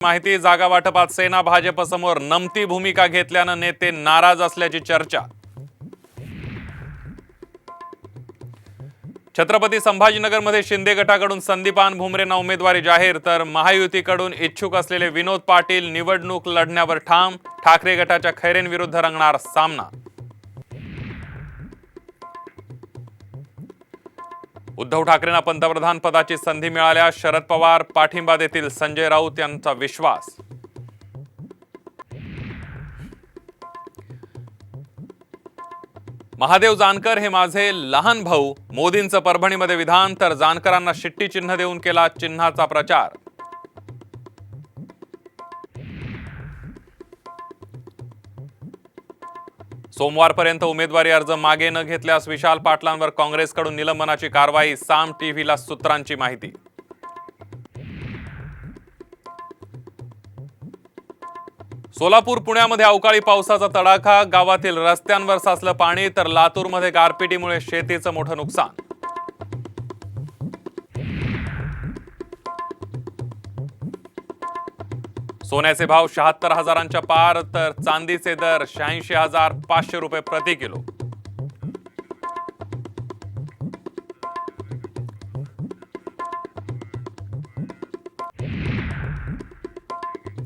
माहिती जागा वाटपात सेना भाजपसमोर नमती भूमिका घेतल्यानं नेते नाराज असल्याची चर्चा। छत्रपती संभाजीनगरमध्ये शिंदे गटाकडून संदीपान भुमरेंना उमेदवारी जाहीर, तर महायुतीकडून इच्छुक असलेले विनोद पाटील निवडणूक लढण्यावर ठाम। ठाकरे गटाच्या खैरेंविरुद्ध रंगणार सामना। उद्धव ठाकरेंना पंतप्रधान पदाची संधी मिळाल्यास शरद पवार पाठिंबा देतील, संजय राऊत यांचा विश्वास। महादेव जानकर हे माझे लहान भाऊ, मोदींचं परभणीमध्ये विधान, तर जानकरांना शिट्टी चिन्ह देऊन केला चिन्हाचा प्रचार। सोमवारपर्यंत उमेदवारी अर्ज मागे न घेतल्यास विशाल पाटलांवर काँग्रेसकडून निलंबनाची कारवाई, साम टीव्हीला सूत्रांची माहिती। सोलापूर पुण्यामध्ये अवकाळी पावसाचा तडाखा, गावातील रस्त्यांवर साचलं पाणी, तर लातूरमध्ये गारपिटीमुळे शेतीचं मोठं नुकसान। सोन्याचे भाव 76,000च्या पार, तर चांदीचे दर 86,500 रुपये प्रति किलो।